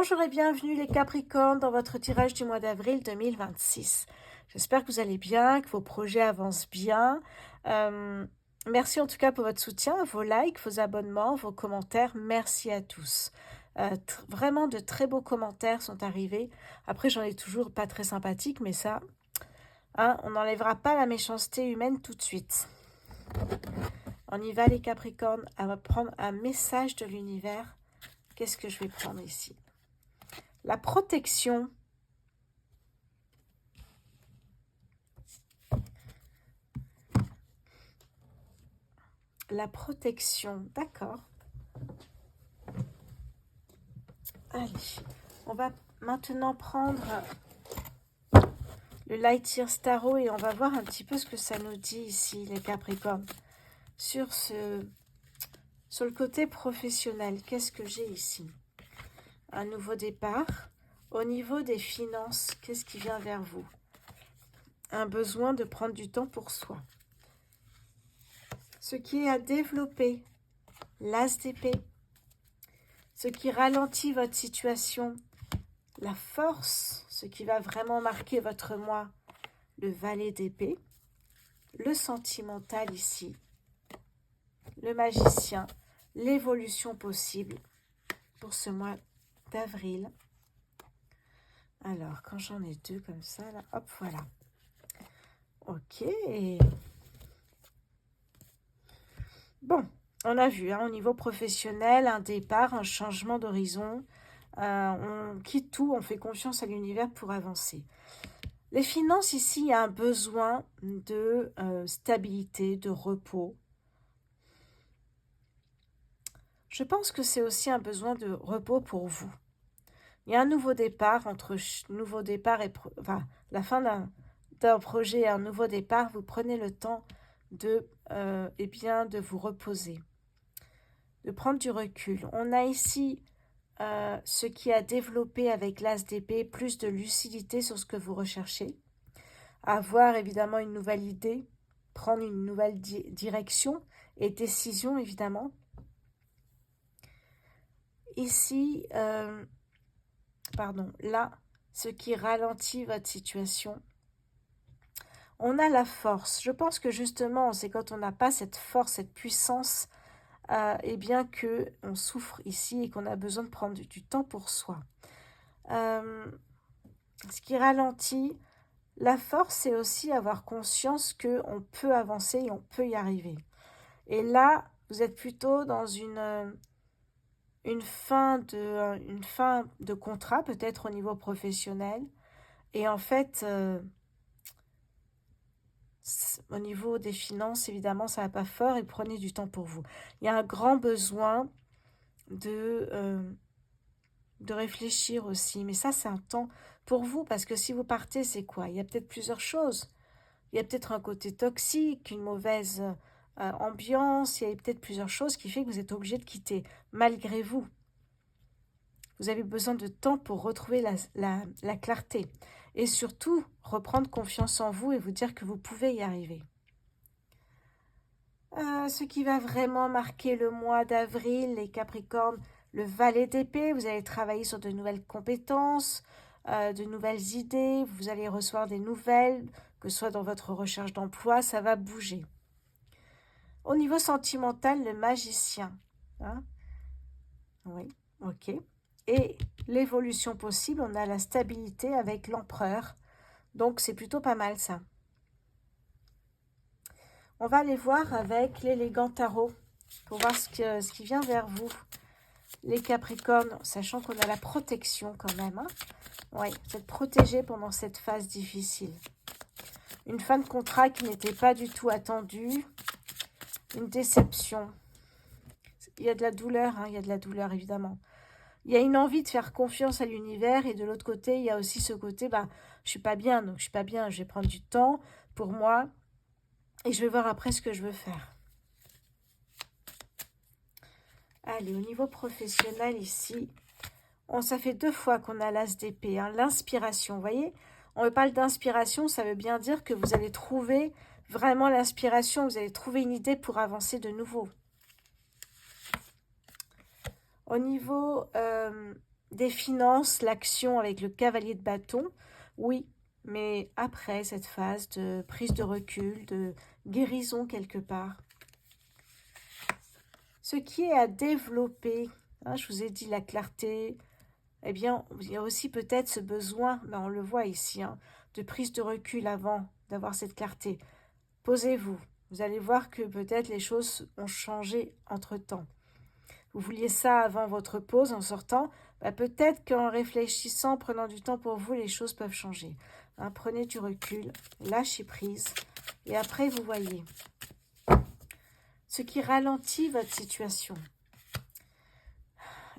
Bonjour et bienvenue les Capricornes dans votre tirage du mois d'avril 2026. J'espère que vous allez bien, que vos projets avancent bien. Merci en tout cas pour votre soutien, vos likes, vos abonnements, vos commentaires. Merci à tous. Vraiment de très beaux commentaires sont arrivés. Après, j'en ai toujours pas très sympathiques, mais ça, hein, on n'enlèvera pas la méchanceté humaine tout de suite. On y va les Capricornes, on va prendre un message de l'univers. Qu'est-ce que je vais prendre ici? La protection. La protection, d'accord. Allez, on va maintenant prendre le Light Year Tarot et on va voir un petit peu ce que ça nous dit ici, les Capricornes. Sur le côté professionnel, qu'est-ce que j'ai ici? Un nouveau départ. Au niveau des finances, qu'est-ce qui vient vers vous? Un besoin de prendre du temps pour soi. Ce qui est à développer, l'As d'épée. Ce qui ralentit votre situation, la force, ce qui va vraiment marquer votre moi, le valet d'épée. Le sentimental ici, le magicien, l'évolution possible pour ce mois d'avril. Alors, quand j'en ai deux comme ça, là, hop, voilà. Ok. Bon, on a vu, hein, au niveau professionnel, un départ, un changement d'horizon. On quitte tout, on fait confiance à l'univers pour avancer. Les finances, ici, il y a un besoin de stabilité, de repos. Je pense que c'est aussi un besoin de repos pour vous. Il y a un nouveau départ, entre nouveau départ et la fin d'un projet et un nouveau départ. Vous prenez le temps de vous reposer, de prendre du recul. On a ici ce qui a développé avec l'As d'épée, plus de lucidité sur ce que vous recherchez, avoir évidemment une nouvelle idée, prendre une nouvelle direction et décision évidemment. Ici, là, ce qui ralentit votre situation. On a la force. Je pense que justement, c'est quand on n'a pas cette force, cette puissance, eh bien qu'on souffre ici et qu'on a besoin de prendre du temps pour soi. Ce qui ralentit, la force, c'est aussi avoir conscience qu'on peut avancer et on peut y arriver. Et là, vous êtes plutôt dans une fin de contrat, peut-être au niveau professionnel. Et en fait, au niveau des finances, évidemment, ça va pas fort et prenez du temps pour vous. Il y a un grand besoin de réfléchir aussi. Mais ça, c'est un temps pour vous parce que si vous partez, c'est quoi? Il y a peut-être plusieurs choses. Il y a peut-être un côté toxique, une mauvaise ambiance. Il y a peut-être plusieurs choses qui fait que vous êtes obligé de quitter malgré vous. Vous avez besoin de temps pour retrouver la clarté. Et surtout, reprendre confiance en vous et vous dire que vous pouvez y arriver. Ce qui va vraiment marquer le mois d'avril, les Capricornes, le valet d'épée. Vous allez travailler sur de nouvelles compétences, de nouvelles idées. Vous allez recevoir des nouvelles, que ce soit dans votre recherche d'emploi, ça va bouger. Au niveau sentimental, le magicien. Hein? Oui, ok. Et l'évolution possible, on a la stabilité avec l'empereur. Donc, c'est plutôt pas mal, ça. On va aller voir avec l'élégant tarot pour voir ce qui vient vers vous. Les Capricornes, sachant qu'on a la protection quand même. Hein. Oui, vous êtes protégés pendant cette phase difficile. Une fin de contrat qui n'était pas du tout attendue. Une déception. Il y a de la douleur, hein, il y a de la douleur évidemment. Il y a une envie de faire confiance à l'univers et de l'autre côté, il y a aussi ce côté, je suis pas bien, donc je suis pas bien, je vais prendre du temps pour moi et je vais voir après ce que je veux faire. Allez, au niveau professionnel ici, ça fait 2 fois qu'on a l'As d'épée, hein, l'inspiration, vous voyez? On me parle d'inspiration, ça veut bien dire que vous allez trouver vraiment l'inspiration, vous allez trouver une idée pour avancer de nouveau. Au niveau des finances, l'action avec le cavalier de bâton, oui, mais après cette phase de prise de recul, de guérison quelque part. Ce qui est à développer, hein, je vous ai dit la clarté, eh bien, il y a aussi peut-être ce besoin, ben on le voit ici, hein, de prise de recul avant d'avoir cette clarté. Posez-vous, vous allez voir que peut-être les choses ont changé entre-temps. Vous vouliez ça avant votre pause en sortant, ben peut-être qu'en réfléchissant, en prenant du temps pour vous, les choses peuvent changer. Hein, prenez du recul, lâchez prise, et après vous voyez ce qui ralentit votre situation.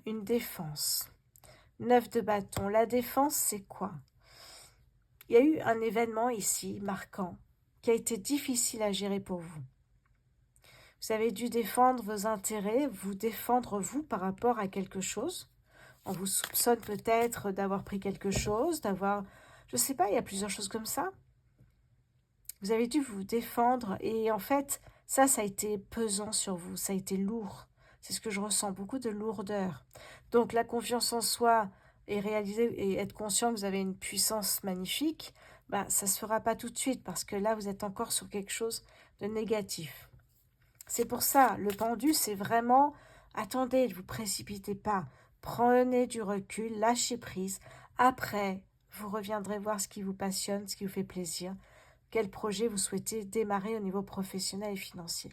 Une défense. 9 de bâton. La défense, c'est quoi? Il y a eu un événement ici, marquant, qui a été difficile à gérer pour vous. Vous avez dû défendre vos intérêts, vous défendre vous par rapport à quelque chose. On vous soupçonne peut-être d'avoir pris quelque chose, d'avoir... Je ne sais pas, il y a plusieurs choses comme ça. Vous avez dû vous défendre et en fait, ça a été pesant sur vous, ça a été lourd. C'est ce que je ressens, beaucoup de lourdeur. Donc la confiance en soi et réaliser et être conscient que vous avez une puissance magnifique, bah, ça ne se fera pas tout de suite parce que là, vous êtes encore sur quelque chose de négatif. C'est pour ça, le pendu, c'est vraiment, attendez, ne vous précipitez pas, prenez du recul, lâchez prise. Après, vous reviendrez voir ce qui vous passionne, ce qui vous fait plaisir, quel projet vous souhaitez démarrer au niveau professionnel et financier.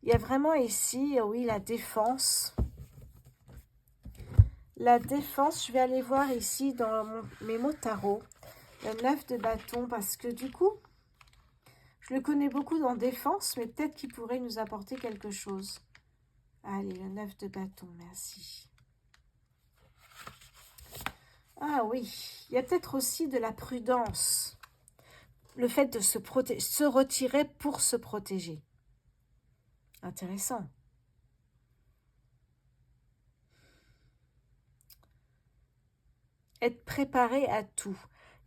Il y a vraiment ici, oui, la défense. La défense, je vais aller voir ici dans mes mots tarot, le 9 de bâton, parce que du coup, je le connais beaucoup dans défense, mais peut-être qu'il pourrait nous apporter quelque chose. Allez, le 9 de bâton, merci. Ah oui, il y a peut-être aussi de la prudence. Le fait de se retirer pour se protéger. Intéressant. Être préparé à tout.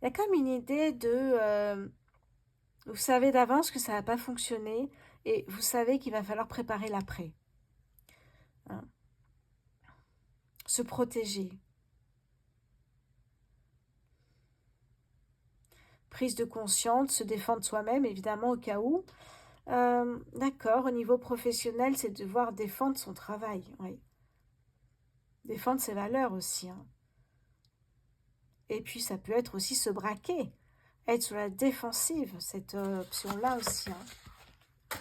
Il y a comme une idée de... vous savez d'avance que ça ne va pas fonctionner et vous savez qu'il va falloir préparer l'après. Hein. Se protéger. Prise de conscience, se défendre soi-même, évidemment, au cas où. D'accord, au niveau professionnel, c'est de devoir défendre son travail. Oui. Défendre ses valeurs aussi. Hein. Et puis, ça peut être aussi se braquer. Être sur la défensive, cette option-là aussi. Hein.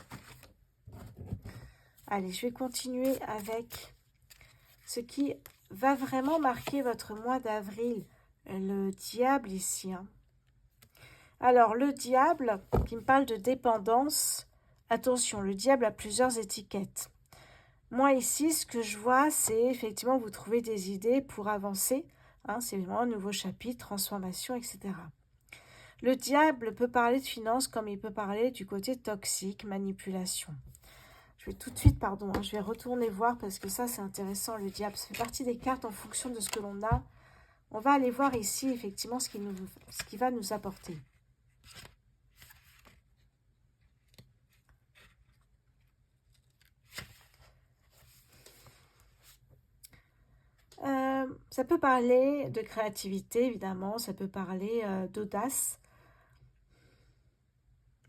Allez, je vais continuer avec ce qui va vraiment marquer votre mois d'avril. Le diable ici. Hein. Alors, le diable, qui me parle de dépendance, attention, le diable a plusieurs étiquettes. Moi, ici, ce que je vois, c'est effectivement vous trouvez des idées pour avancer. Hein, c'est vraiment un nouveau chapitre, transformation, etc. Le diable peut parler de finances comme il peut parler du côté toxique, manipulation. Je vais tout de suite, pardon, hein, je vais retourner voir parce que ça, c'est intéressant, le diable. Ça fait partie des cartes en fonction de ce que l'on a. On va aller voir ici, effectivement, ce qui va nous apporter. Ça peut parler de créativité, évidemment. Ça peut parler d'audace.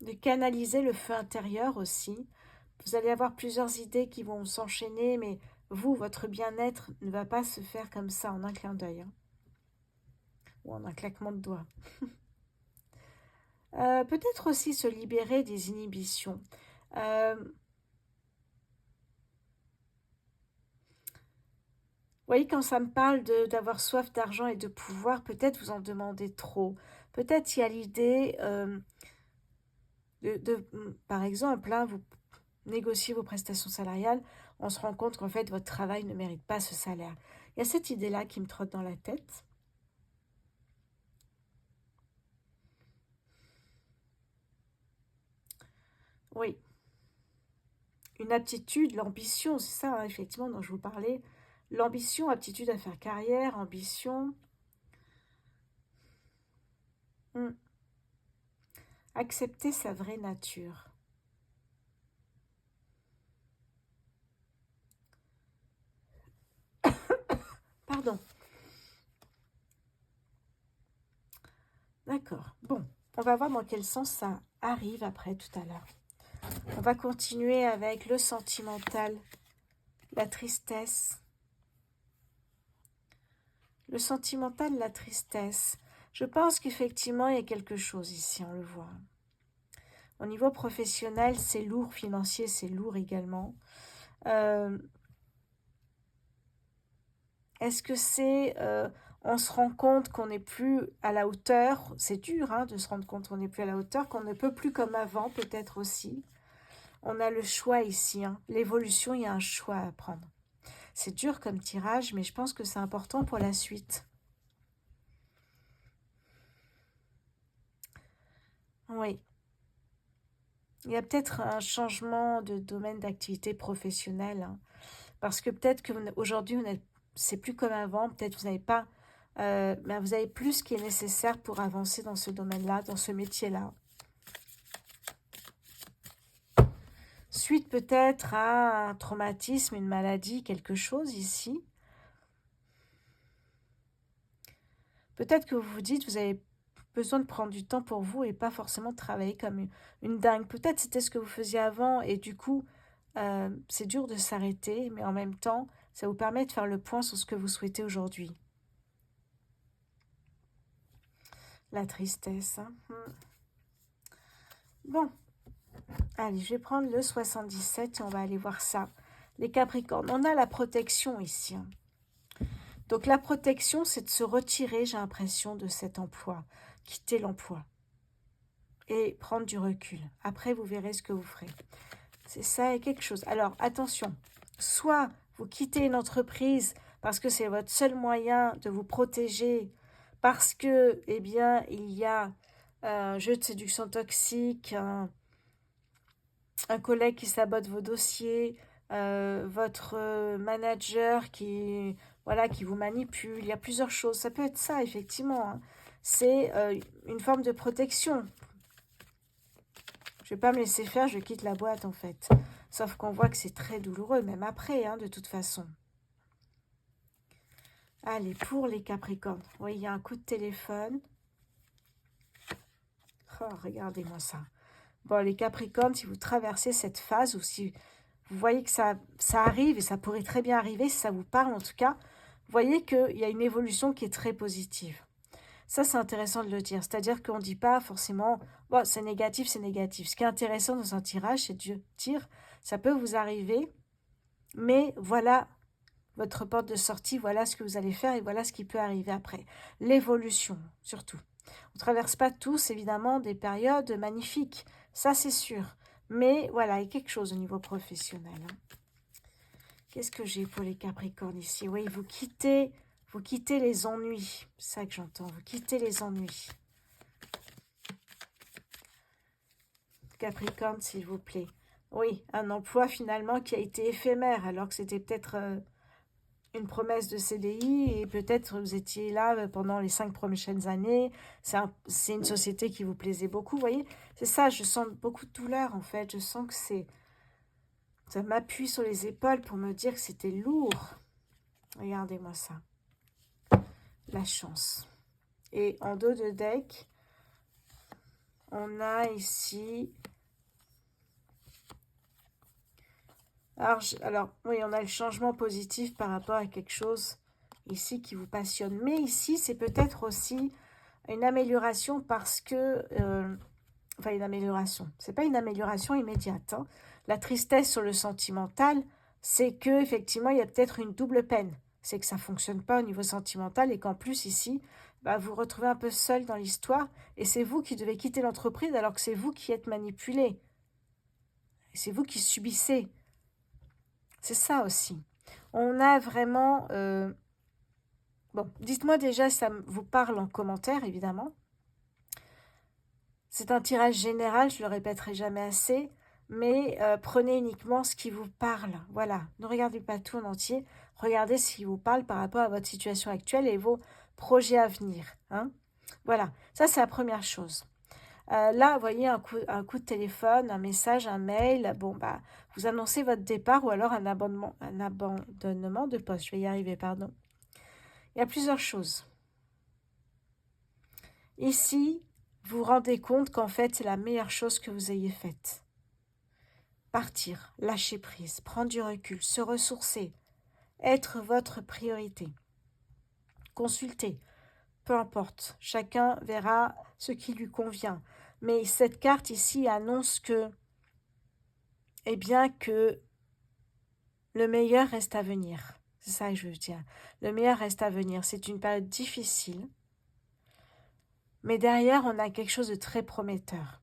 De canaliser le feu intérieur aussi. Vous allez avoir plusieurs idées qui vont s'enchaîner, mais vous, votre bien-être ne va pas se faire comme ça en un clin d'œil. Hein. Ou en un claquement de doigts. Peut-être aussi se libérer des inhibitions. Vous voyez, quand ça me parle d'avoir soif d'argent et de pouvoir, peut-être vous en demandez trop. Peut-être il y a l'idée par exemple, là, vous négociez vos prestations salariales, on se rend compte qu'en fait, votre travail ne mérite pas ce salaire. Il y a cette idée-là qui me trotte dans la tête. Oui. Une aptitude, l'ambition, c'est ça, hein, effectivement, dont je vous parlais. L'ambition, aptitude à faire carrière, ambition. Accepter sa vraie nature. Pardon. D'accord. Bon, on va voir dans quel sens ça arrive après tout à l'heure. On va continuer avec le sentimental, la tristesse. Le sentimental, la tristesse. Je pense qu'effectivement, il y a quelque chose ici, on le voit. Au niveau professionnel, c'est lourd, financier, c'est lourd également. Est-ce que c'est... on se rend compte qu'on n'est plus à la hauteur, c'est dur hein, de se rendre compte qu'on n'est plus à la hauteur, qu'on ne peut plus comme avant, peut-être aussi. On a le choix ici, hein. L'évolution, il y a un choix à prendre. C'est dur comme tirage, mais je pense que c'est important pour la suite. Oui. Il y a peut-être un changement de domaine d'activité professionnelle, hein, parce que peut-être qu'aujourd'hui, c'est plus comme avant, peut-être vous n'avez pas, ben vous avez plus ce qui est nécessaire pour avancer dans ce domaine-là, dans ce métier-là. Suite peut-être à un traumatisme, une maladie, quelque chose ici. Peut-être que vous vous dites, vous avez besoin de prendre du temps pour vous et pas forcément de travailler comme une dingue. Peut-être c'était ce que vous faisiez avant et du coup, c'est dur de s'arrêter, mais en même temps, ça vous permet de faire le point sur ce que vous souhaitez aujourd'hui. La tristesse. Hein. Bon, allez, je vais prendre le 77 et on va aller voir ça. Les Capricornes, on a la protection ici. Hein. Donc la protection, c'est de se retirer, j'ai l'impression, de cet emploi, quitter l'emploi et prendre du recul. Après, vous verrez ce que vous ferez. C'est ça et quelque chose. Alors, attention, soit vous quittez une entreprise parce que c'est votre seul moyen de vous protéger, parce que, eh bien, il y a un jeu de séduction toxique, un collègue qui sabote vos dossiers, votre manager qui, voilà, qui vous manipule. Il y a plusieurs choses. Ça peut être ça, effectivement. Hein. C'est une forme de protection. Je ne vais pas me laisser faire, je quitte la boîte, en fait. Sauf qu'on voit que c'est très douloureux, même après, hein, de toute façon. Allez, pour les Capricornes. Oui, il y a un coup de téléphone. Oh, regardez-moi ça. Bon, les Capricornes, si vous traversez cette phase ou si vous voyez que ça arrive, et ça pourrait très bien arriver, si ça vous parle en tout cas, vous voyez qu'il y a une évolution qui est très positive. Ça, c'est intéressant de le dire. C'est-à-dire qu'on ne dit pas forcément, bon, c'est négatif, c'est négatif. Ce qui est intéressant dans un tirage, c'est de dire, ça peut vous arriver, mais voilà votre porte de sortie, voilà ce que vous allez faire et voilà ce qui peut arriver après. L'évolution, surtout. On ne traverse pas tous, évidemment, des périodes magnifiques. Ça, c'est sûr. Mais voilà, il y a quelque chose au niveau professionnel. Hein. Qu'est-ce que j'ai pour les Capricornes ici? Oui, vous quittez les ennuis. C'est ça que j'entends. Vous quittez les ennuis. Capricorne, s'il vous plaît. Oui, un emploi finalement qui a été éphémère, alors que c'était peut-être une promesse de CDI et peut-être vous étiez là pendant les 5 prochaines années. C'est une société qui vous plaisait beaucoup, vous voyez. C'est ça, je sens beaucoup de douleur en fait. Je sens que ça m'appuie sur les épaules pour me dire que c'était lourd. Regardez-moi ça. La chance. Et en dos de deck, on a ici... Alors, oui, on a le changement positif par rapport à quelque chose ici qui vous passionne. Mais ici, c'est peut-être aussi une amélioration parce que... enfin, une amélioration. C'est pas une amélioration immédiate. Hein. La tristesse sur le sentimental, c'est que effectivement, il y a peut-être une double peine. C'est que ça fonctionne pas au niveau sentimental et qu'en plus, ici, bah, vous vous retrouvez un peu seul dans l'histoire et c'est vous qui devez quitter l'entreprise alors que c'est vous qui êtes manipulé. C'est vous qui subissez. C'est ça aussi. On a vraiment... Bon, dites-moi déjà si ça vous parle en commentaire, évidemment. C'est un tirage général, je ne le répéterai jamais assez, mais prenez uniquement ce qui vous parle. Voilà, ne regardez pas tout en entier, regardez ce qui vous parle par rapport à votre situation actuelle et vos projets à venir. Hein. Voilà, ça c'est la première chose. Là, vous voyez un coup de téléphone, un message, un mail. Bon, bah, vous annoncez votre départ ou alors un abandonnement de poste. Je vais y arriver, pardon. Il y a plusieurs choses. Ici, vous vous rendez compte qu'en fait, c'est la meilleure chose que vous ayez faite. Partir, lâcher prise, prendre du recul, se ressourcer, être votre priorité. Consulter, peu importe, chacun verra ce qui lui convient. Mais cette carte ici annonce que, eh bien, que le meilleur reste à venir. C'est ça que je veux dire. Le meilleur reste à venir. C'est une période difficile. Mais derrière, on a quelque chose de très prometteur.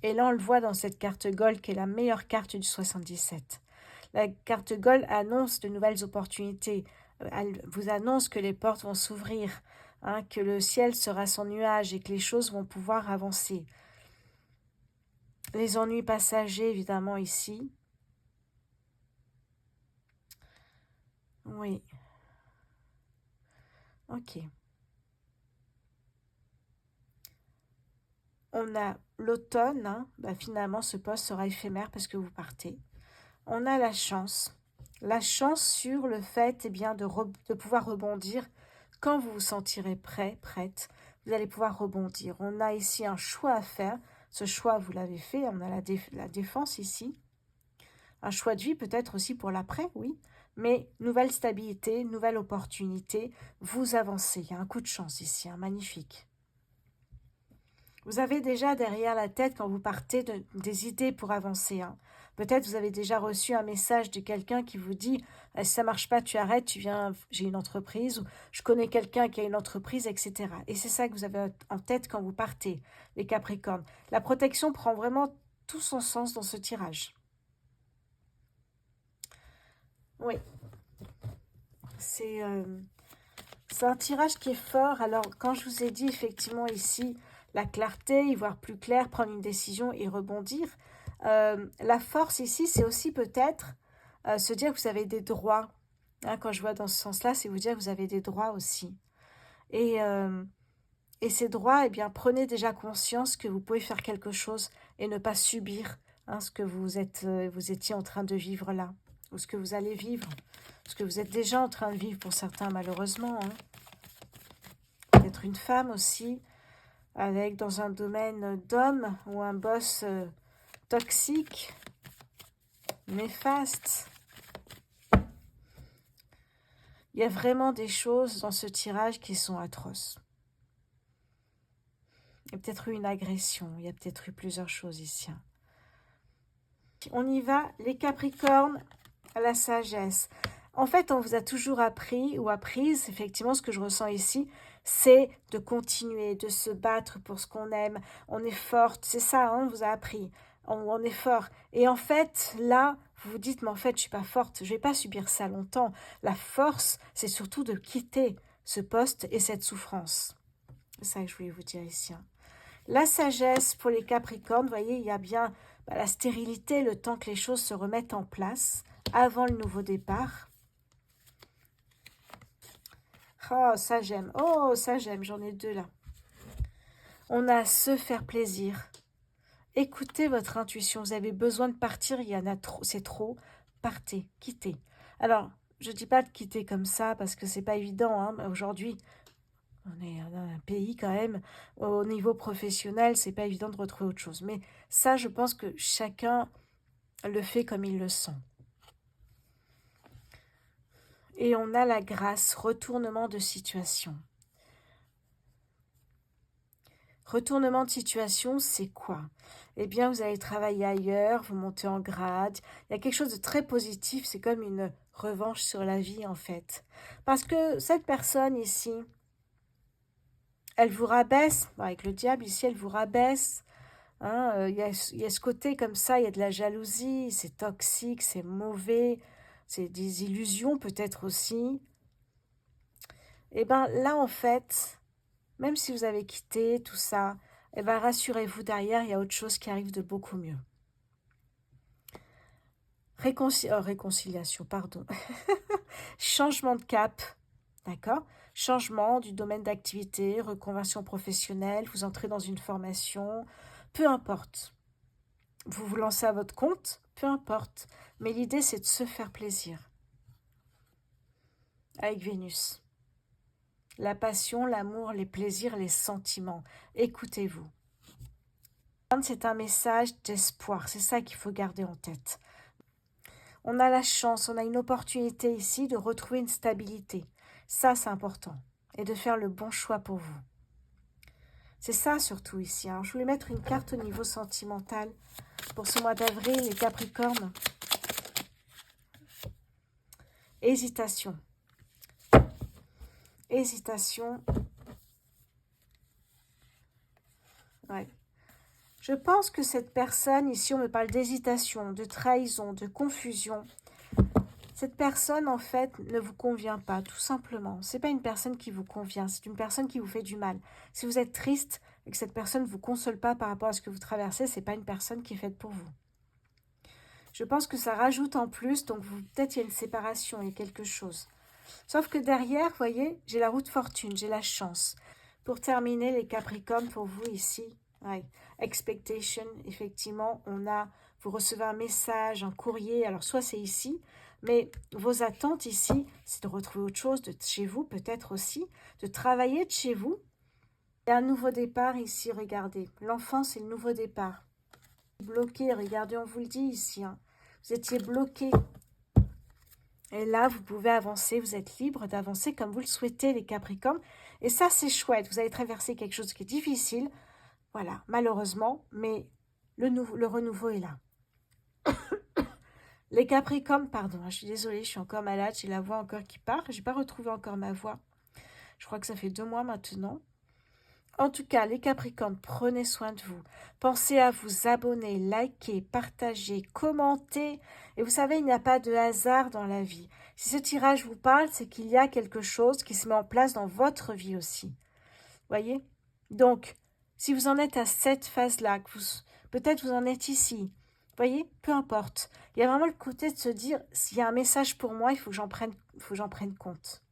Et là, on le voit dans cette carte Gold, qui est la meilleure carte du 77. La carte Gold annonce de nouvelles opportunités. Elle vous annonce que les portes vont s'ouvrir, hein, que le ciel sera sans nuage et que les choses vont pouvoir avancer. Les ennuis passagers, évidemment, ici. Oui. Ok. On a l'automne, hein, finalement ce poste sera éphémère parce que vous partez. On a la chance sur le fait bien, de pouvoir rebondir quand vous vous sentirez prêt, prête. Vous allez pouvoir rebondir. On a ici un choix à faire. Ce choix, vous l'avez fait. On a la défense ici. Un choix de vie peut-être aussi pour l'après, oui. Mais nouvelle stabilité, nouvelle opportunité. Vous avancez. Il y a un coup de chance ici, hein, magnifique. Vous avez déjà derrière la tête, quand vous partez, des idées pour avancer. Hein. Peut-être vous avez déjà reçu un message de quelqu'un qui vous dit « Si ça ne marche pas, tu arrêtes, tu viens, j'ai une entreprise » ou « Je connais quelqu'un qui a une entreprise, etc. » Et c'est ça que vous avez en tête quand vous partez, les Capricornes. La protection prend vraiment tout son sens dans ce tirage. Oui, c'est un tirage qui est fort. Alors, quand je vous ai dit effectivement ici, la clarté, y voir plus clair, prendre une décision et rebondir, la force ici, c'est aussi peut-être se dire que vous avez des droits. Hein, quand je vois dans ce sens-là, c'est vous dire que vous avez des droits aussi. Et ces droits, eh bien, prenez déjà conscience que vous pouvez faire quelque chose et ne pas subir ce que vous étiez en train de vivre là, ou ce que vous allez vivre, ce que vous êtes déjà en train de vivre pour certains, malheureusement. Hein. Peut-être une femme aussi, avec dans un domaine d'homme ou un boss toxique, néfaste. Il y a vraiment des choses dans ce tirage qui sont atroces. Il y a peut-être eu une agression, il y a peut-être eu plusieurs choses ici. On y va, les Capricornes, à la sagesse. En fait, on vous a toujours appris ou apprise, effectivement, ce que je ressens ici, c'est de continuer, de se battre pour ce qu'on aime. On est forte, c'est ça, hein, on vous a appris. On est fort. Et en fait, là, vous vous dites, mais en fait, je ne suis pas forte, je ne vais pas subir ça longtemps. La force, c'est surtout de quitter ce poste et cette souffrance. C'est ça que je voulais vous dire ici. Hein. La sagesse pour les Capricornes, vous voyez, il y a bien la stérilité, le temps que les choses se remettent en place avant le nouveau départ. Oh, ça j'aime. Oh, ça j'aime. J'en ai deux là. On a se faire plaisir. Écoutez votre intuition. Vous avez besoin de partir. Il y en a trop. C'est trop. Partez. Quittez. Alors, je ne dis pas de quitter comme ça parce que c'est pas évident. Hein. Aujourd'hui, on est dans un pays quand même. Au niveau professionnel, c'est pas évident de retrouver autre chose. Mais ça, je pense que chacun le fait comme il le sent. Et on a la grâce, retournement de situation. Retournement de situation, c'est quoi? Eh bien, vous allez travailler ailleurs, vous montez en grade. Il y a quelque chose de très positif, c'est comme une revanche sur la vie en fait. Parce que cette personne ici, elle vous rabaisse, avec le diable ici, elle vous rabaisse. Hein, y a ce côté comme ça, il y a de la jalousie, c'est toxique, c'est mauvais, c'est des illusions peut-être aussi. Et bien là en fait, même si vous avez quitté tout ça, eh bien rassurez-vous, derrière il y a autre chose qui arrive de beaucoup mieux. Réconciliation, pardon. Changement de cap, d'accord? Changement du domaine d'activité, reconversion professionnelle, vous entrez dans une formation, peu importe. Vous vous lancez à votre compte, peu importe. Mais l'idée, c'est de se faire plaisir. Avec Vénus. La passion, l'amour, les plaisirs, les sentiments. Écoutez-vous. C'est un message d'espoir, c'est ça qu'il faut garder en tête. On a la chance, on a une opportunité ici de retrouver une stabilité. Ça, c'est important. Et de faire le bon choix pour vous. C'est ça surtout ici. Alors, je voulais mettre une carte au niveau sentimental pour ce mois d'avril, les Capricornes. Hésitation. Hésitation. Ouais. Je pense que cette personne, ici on me parle d'hésitation, de trahison, de confusion. Cette personne en fait ne vous convient pas, tout simplement. C'est pas une personne qui vous convient, c'est une personne qui vous fait du mal. Si vous êtes triste et que cette personne ne vous console pas par rapport à ce que vous traversez, c'est pas une personne qui est faite pour vous. Je pense que ça rajoute en plus, donc peut-être il y a une séparation, il y a quelque chose. Sauf que derrière, vous voyez, j'ai la roue de fortune, j'ai la chance. Pour terminer, les Capricornes, pour vous ici, ouais, expectation, effectivement, vous recevez un message, un courrier, alors soit c'est ici, mais vos attentes ici, c'est de retrouver autre chose de chez vous, peut-être aussi, de travailler de chez vous. Il y a un nouveau départ ici, regardez. L'enfant, c'est le nouveau départ. Bloqué, regardez, on vous le dit ici, hein. Vous étiez bloqué. Et là, vous pouvez avancer, vous êtes libre d'avancer comme vous le souhaitez, les Capricornes. Et ça, c'est chouette. Vous avez traversé quelque chose qui est difficile. Voilà, malheureusement, mais le renouveau est là. Les Capricornes, pardon, je suis désolée, je suis encore malade, j'ai la voix encore qui part. Je n'ai pas retrouvé encore ma voix. Je crois que ça fait 2 mois maintenant. En tout cas, les Capricornes, prenez soin de vous. Pensez à vous abonner, liker, partager, commenter. Et vous savez, il n'y a pas de hasard dans la vie. Si ce tirage vous parle, c'est qu'il y a quelque chose qui se met en place dans votre vie aussi. Voyez? Donc, si vous en êtes à cette phase-là, peut-être vous en êtes ici, voyez? Peu importe. Il y a vraiment le côté de se dire, s'il y a un message pour moi, il faut que j'en prenne compte.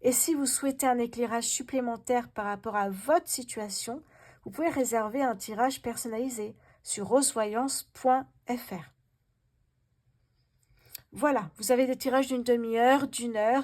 Et si vous souhaitez un éclairage supplémentaire par rapport à votre situation, vous pouvez réserver un tirage personnalisé sur rosevoyance.fr. Voilà, vous avez des tirages d'une demi-heure, d'1 heure.